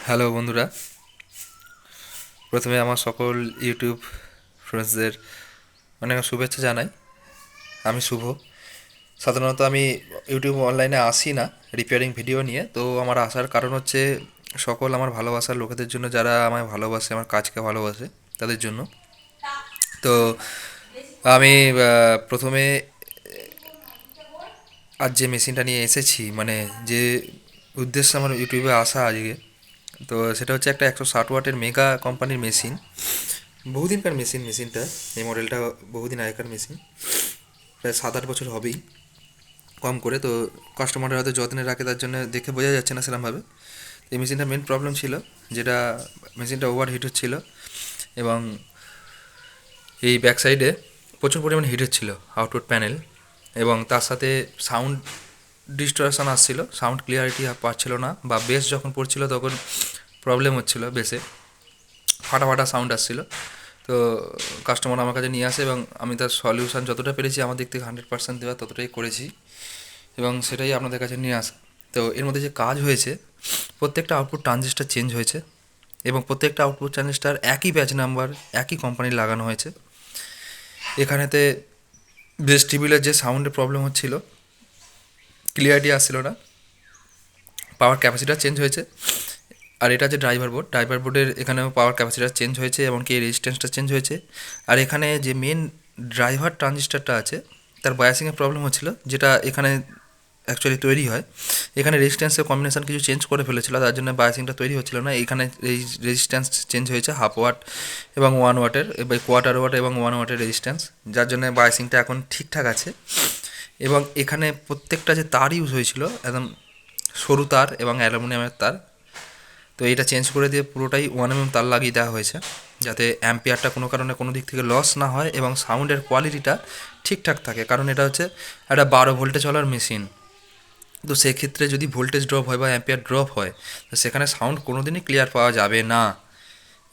Hello বন্ধুরা, প্রথমে আমার সকল ইউটিউব ফ্রেন্ডসদের অনেক শুভেচ্ছা জানাই। আমি শুভ। সাধারণত আমি ইউটিউব অনলাইনে আসি না রিপেয়ারিং ভিডিও নিয়ে। তো আমার আসার কারণ হচ্ছে সকল আমার ভালোবাসার লোকেদের জন্য, যারা আমায় ভালোবাসে, আমার কাজকে ভালোবাসে, তাদের জন্য। তো আমি প্রথমে আজ যে মেশিনটা নিয়ে এসেছি, মানে যে উদ্দেশ্যে আমার ইউটিউবে আসা আজকে, তো সেটা হচ্ছে একটা 160 ওয়াটের মেগা কোম্পানির মেশিন। বহুদিনকার মেশিনটা, এই মডেলটা বহুদিন আগেকার মেশিন, প্রায় 7-8 বছর হবেই কম করে। তো কাস্টমাররা হয়তো যত্নে রাখে, তার জন্য দেখে বোঝা যাচ্ছে না সেরকমভাবে। এই মেশিনটার মেন প্রবলেম ছিল যেটা, মেশিনটা ওভার হিট হচ্ছিল এবং এই ব্যাক সাইডে প্রচুর পরিমাণে হিট হচ্ছিল আউটপুট প্যানেল, এবং তার সাথে সাউন্ড ডিস্টরশন আসছিল, সাউন্ড ক্লিয়ারিটি পাচ্ছিল না, বা বেস যখন পড়ছিল তখন প্রবলেম হচ্ছিল, বেসে ফাটা ফাটা সাউন্ড আসছিল। তো কাস্টমার আমার কাছে নিয়ে আসে এবং আমি তার সলিউশন যতটা পেরেছি আমার দিক থেকে 100% দেওয়া ততটাই করেছি, এবং সেটাই আপনাদের কাছে নিয়ে আসা। তো এর মধ্যে যে কাজ হয়েছে, প্রত্যেকটা আউটপুট ট্রানজিস্টার চেঞ্জ হয়েছে, এবং প্রত্যেকটা আউটপুট ট্রানজিস্টার একই ব্যাচ নাম্বার, একই কোম্পানির লাগানো হয়েছে। এখানেতে বেস টিবিলের যে সাউন্ডের প্রবলেম হচ্ছিল, ক্লিয়ারিটি আসছিল না, পাওয়ার ক্যাপাসিটার চেঞ্জ হয়েছে। আর এটা যে ড্রাইভার বোর্ডের এখানেও পাওয়ার ক্যাপাসিটার চেঞ্জ হয়েছে, এমনকি রেজিস্ট্যান্সটা চেঞ্জ হয়েছে। আর এখানে যে মেন ড্রাইভার ট্রানজিস্টারটা আছে, তার বায়াসিংয়ের প্রবলেম হচ্ছিল, যেটা এখানে অ্যাকচুয়ালি তৈরি হয়। এখানে রেজিস্ট্যান্সের কম্বিনেশন কিছু চেঞ্জ করে ফেলেছিল, তার জন্য বায়াসিংটা তৈরি হচ্ছিল না। এখানে রেজিস্ট্যান্স চেঞ্জ হয়েছে 1/2 ওয়াট এবং 1 ওয়াটের, এবার 1/4 ওয়াট এবং 1 ওয়াটের রেজিস্ট্যান্স, যার জন্য বায়াসিংটা এখন ঠিকঠাক আছে। এবং এখানে প্রত্যেকটা যে তার ইউজ হয়েছিল, একদম সরু তার এবং অ্যালুমিনিয়ামের তার, তো এটা চেঞ্জ করে দিয়ে পুরোটাই 1 mm তার লাগিয়ে দেওয়া হয়েছে, যাতে অ্যাম্পিয়ারটা কোনো কারণে কোনো দিক থেকে লস না হয় এবং সাউন্ডের কোয়ালিটিটা ঠিকঠাক থাকে। কারণ এটা হচ্ছে একটা 12 ভোল্টে চলার মেশিন। তো সেক্ষেত্রে যদি ভোল্টেজ ড্রপ হয় বা অ্যাম্পিয়ার ড্রপ হয়, তো সেখানে সাউন্ড কোনো দিনই ক্লিয়ার পাওয়া যাবে না।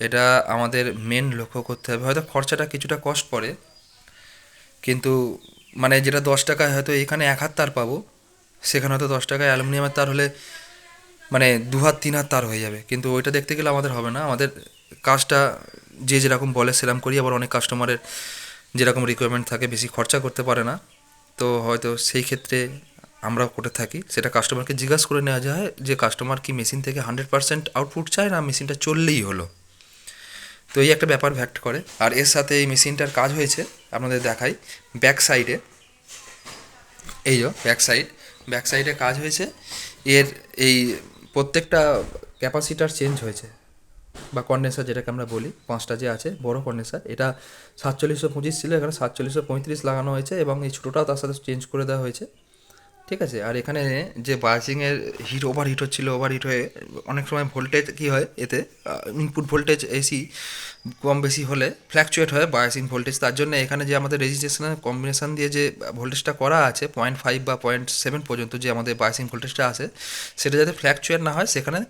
এটা আমাদের মেন লক্ষ্য করতে হবে। হয়তো খরচাটা কিছুটা কস্ট পড়ে, কিন্তু মানে যেটা 10 টাকায় হয়তো এখানে 1 হাত তার পাবো, সেখানে হয়তো 10 টাকায় অ্যালুমিনিয়ামের তার হলে মানে 2 হাত 3 হাত তার হয়ে যাবে। কিন্তু ওইটা দেখতে গেলে আমাদের হবে না। আমাদের কাজটা যে যেরকম বলে সেরকম করি। আবার অনেক কাস্টমারের যেরকম রিকোয়ারমেন্ট থাকে, বেশি খরচা করতে পারে না, তো হয়তো সেই ক্ষেত্রে আমরাও করে থাকি। সেটা কাস্টমারকে জিজ্ঞাসা করে নেওয়া যায় যে কাস্টমার কি মেশিন থেকে 100% আউটপুট চায়, না মেশিনটা চললেই হলো। তো এই একটা ব্যাপার ভ্যাক্ট করে। আর এর সাথে এই মেশিনটার কাজ হয়েছে, আপনাদের দেখাই, ব্যাক সাইডে, এই যে ব্যাক সাইডে কাজ হয়েছে। এর এই প্রত্যেকটা ক্যাপাসিটার চেঞ্জ হয়েছে, বা কন্ডেন্সার যেটাকে আমরা বলি, 5টা যে আছে বড় কন্ডেন্সার, এটা 4725 ছিল, এখানে 4735 লাগানো হয়েছে, এবং এই ছোটোটাও তার সাথে চেঞ্জ করে দেওয়া হয়েছে। ঠিক আছে। আর এখানে যে বায়াসিংয়ের ওভার হিট হচ্ছিলো, ওভার হিট হয়ে অনেক সময় ভোল্টেজ কী হয়, এতে ইনপুট ভোল্টেজ এসি কম বেশি হলে ফ্ল্যাকচুয়েট হয় বায়াসিং ভোল্টেজ। তার জন্য এখানে যে আমাদের রেজিস্ট্রেশনের কম্বিনেশান দিয়ে যে ভোল্টেজটা করা আছে 0.5 বা 0.7 পর্যন্ত, যে আমাদের বায়াসিং ভোল্টেজটা আছে, সেটা যাতে ফ্ল্যাকচুয়েট না হয়, সেখানে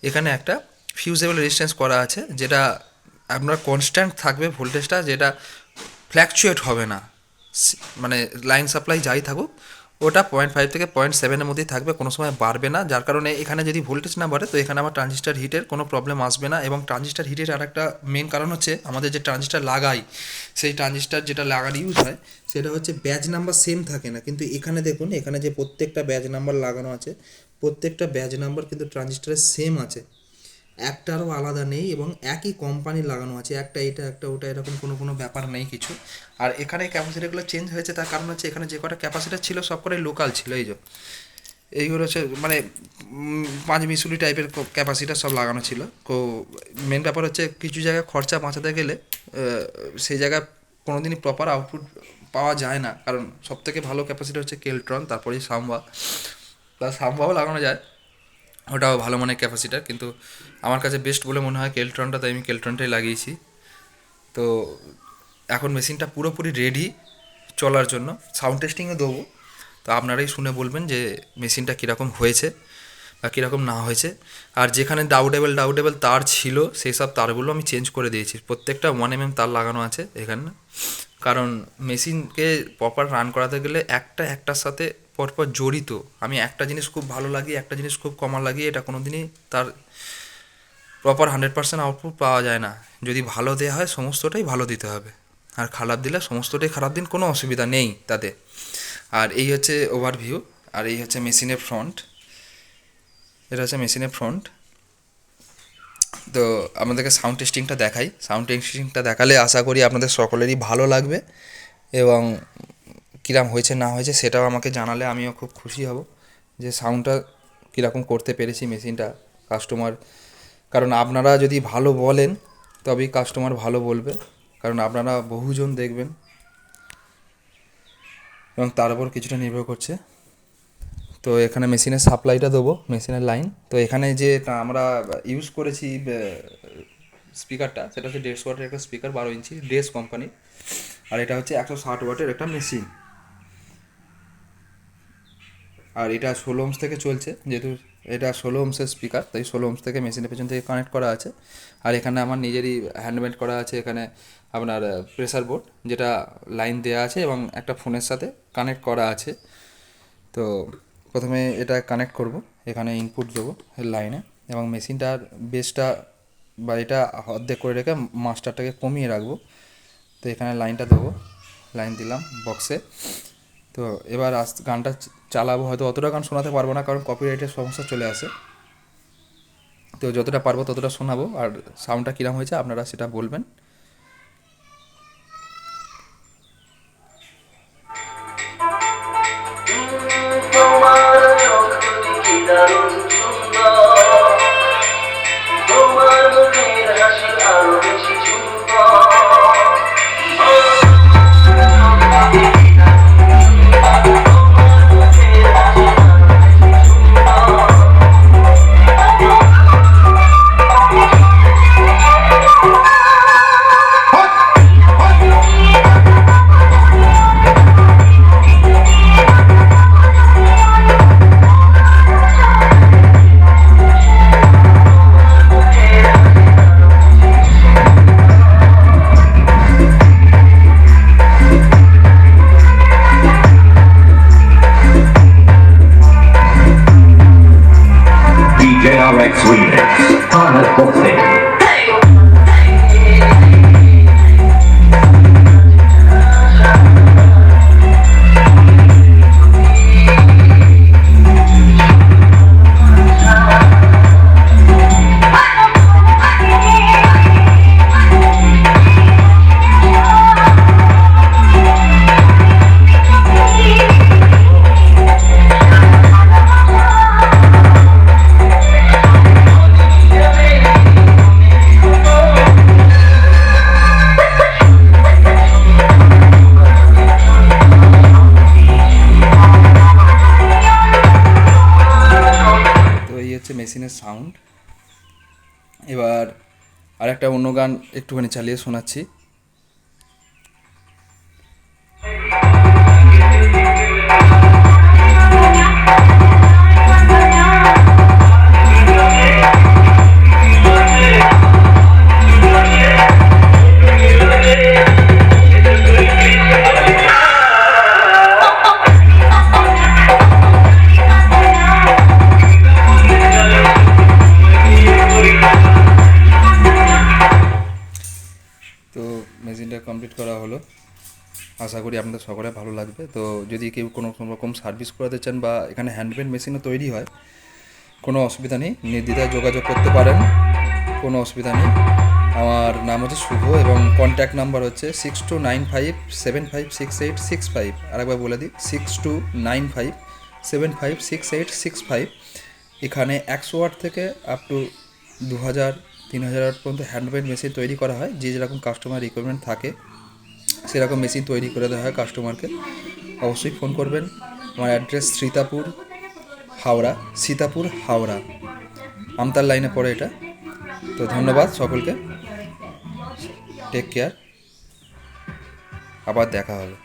এখানে একটা ফিউজেবল রেজিস্ট্যান্স করা আছে, যেটা আপনার কনস্ট্যান্ট থাকবে ভোল্টেজটা, যেটা ফ্ল্যাকচুয়েট হবে না। মানে লাইন সাপ্লাই যাই থাকুক, ওটা 0.5 থেকে 0.7-এর মধ্যেই থাকবে, কোনো সময় বাড়বে না। যার কারণে এখানে যদি ভোল্টেজ না বাড়ে, তো এখানে আমার ট্রানজিস্টার হিটের কোনো প্রবলেম আসবে না। এবং ট্রানজিস্টার হিটের আর একটা মেন কারণ হচ্ছে, আমাদের যে ট্রানজিস্টার লাগাই, সেই ট্রানজিস্টার যেটা লাগার ইউজ হয়, সেটা হচ্ছে ব্যাচ নাম্বার সেম থাকে না। কিন্তু এখানে দেখুন, এখানে যে প্রত্যেকটা ব্যাচ নাম্বার লাগানো আছে, প্রত্যেকটা ব্যাচ নাম্বার কিন্তু ট্রানজিস্টারের সেম আছে, একটারও আলাদা নেই, এবং একই কোম্পানির লাগানো আছে। একটা এটা, একটা ওটা, এরকম কোনো কোনো ব্যাপার নেই কিছু। আর এখানে ক্যাপাসিটারগুলো চেঞ্জ হয়েছে, তার কারণ হচ্ছে এখানে যে কটা ক্যাপাসিটার ছিল সব কটাই লোকাল ছিল। এইগুলো হচ্ছে মানে 5 মিশুলি টাইপের ক্যাপাসিটার সব লাগানো ছিল। তো মেন ব্যাপার হচ্ছে, কিছু জায়গায় খরচা বাঁচাতে গেলে সেই জায়গায় কোনো দিনই প্রপার আউটপুট পাওয়া যায় না। কারণ সবথেকে ভালো ক্যাপাসিটার হচ্ছে কেলট্রন, তারপরেই সাম্বা, প্লাস সাম্বাও লাগানো যায়, ওটাও ভালো মানের ক্যাপাসিটার। কিন্তু আমার কাছে বেস্ট বলে মনে হয় কেলট্রনটা, তাই আমি কেলট্রনটাই লাগিয়েছি। তো এখন মেশিনটা পুরোপুরি রেডি চলার জন্য, সাউন্ড টেস্টিংও দেবো। তো আপনারাই শুনে বলবেন যে মেশিনটা কীরকম হয়েছে বা কীরকম না হয়েছে। আর যেখানে ডাউটেবল তার ছিল, সেই সব তারগুলো আমি চেঞ্জ করে দিয়েছি। প্রত্যেকটা 1 mm তার লাগানো আছে এখানে, কারণ মেশিনকে প্রপার রান করাতে গেলে একটা একটার সাথে পরপর জড়িত। আমি একটা জিনিস খুব ভালো লাগি, একটা জিনিস খুব কমা লাগি, এটা কোনো দিনই তার প্রপার 100% আউটপুট পাওয়া যায় না। যদি ভালো দেওয়া হয় সমস্তটাই ভালো দিতে হবে, আর খারাপ দিলে সমস্তটাই খারাপ দিন, কোনো অসুবিধা নেই তাতে। আর এই হচ্ছে ওভারভিউ, আর এই হচ্ছে মেশিনের ফ্রন্ট। এটা হচ্ছে মেশিনের ফ্রন্ট। তো আপনাদেরকে সাউন্ড টেস্টিংটা দেখাই। সাউন্ড টেস্টিংটা দেখালে আশা করি আপনাদের সকলেরই ভালো লাগবে, এবং কীরকম হয়েছে না হয়েছে সেটাও আমাকে জানালে আমিও খুব খুশি হব যে সাউন্ডটা কীরকম করতে পেরেছি মেশিনটা কাস্টমার। কারণ আপনারা যদি ভালো বলেন তবেই কাস্টমার ভালো বলবে, কারণ আপনারা বহুজন দেখবেন এবং তার উপর কিছুটা নির্ভর করছে। তো এখানে মেশিনের সাপ্লাইটা দেবো, মেশিনের লাইন। তো এখানে যে আমরা ইউজ করেছি স্পিকারটা, সেটা হচ্ছে 150 ওয়াটের একটা স্পিকার, 12 ইঞ্চি ডেস কোম্পানি। আর এটা হচ্ছে 160 ওয়াটের একটা মেশিন। আর এটা 16 ওহমস থেকে চলছে, যেহেতু এটা 16 ওহমসের স্পিকার, তাই 16 ওহমস থেকে মেশিনের পেছন থেকে কানেক্ট করা আছে। আর এখানে আমার নিজেরই হ্যান্ডমেড করা আছে এখানে আপনার প্রেসার বোর্ড, যেটা লাইন দেওয়া আছে এবং একটা ফোনের সাথে কানেক্ট করা আছে। তো প্রথমে এটা কানেক্ট করব, এখানে ইনপুট দেবো লাইনে, এবং মেশিনটার বেসটা বা এটা অর্ধেক করে রেখে মাস্টারটাকে কমিয়ে রাখবো। তো এখানে লাইনটা দেবো, লাইন দিলাম বক্সে। তো এবার গানটা চালাবো, হয়তো অতটা গান শোনাতে পারবো না কারণ কপিরাইটের সমস্যা চলে আসে। তো যতটা পারবো ততটা শোনাবো, আর সাউন্ডটা কীরকম হয়েছে আপনারা সেটা বলবেন। তোমার চোখ দুটি কি দারুণ সুন্দর, তোমার মুখের হাসি আরো বেশি DJRX Remix, Planet Boxing. মেশিনের সাউন্ড। এবার আরেকটা অন্য গান একটুখানি চালিয়ে শোনাচ্ছি। তো মেশিনটা কমপ্লিট করা হলো, আশা করি আপনাদের সকলে ভালো লাগবে। তো যদি কেউ কোনো রকম সার্ভিস করাতে চান বা এখানে হ্যান্ডমেড মেশিনও তৈরি হয়, কোনো অসুবিধা নেই, নির্দ্বিধায় যোগাযোগ করতে পারেন, কোনো অসুবিধা নেই। আমার নাম হচ্ছে শুভ এবং কন্ট্যাক্ট নাম্বার হচ্ছে 6295756865। আরেকবার বলে দিই, 6295756865। এখানে 100 ওয়াট থেকে আপ টু 2000-3000 ওয়াট পর্যন্ত হ্যান্ডমেড মেশিন তৈরি করা হয়। যে যেরকম কাস্টমার রিকোয়ারমেন্ট থাকে সেরকম মেশিন তৈরি করে দেওয়া হয় কাস্টমারকে। অবশ্যই ফোন করবেন। আমার অ্যাড্রেস সীতাপুর, হাওড়া, সীতাপুর হাওড়া, আমতার লাইনে পড়ে এটা। তো ধন্যবাদ সকলকে, টেক কেয়ার, আবার দেখা হবে।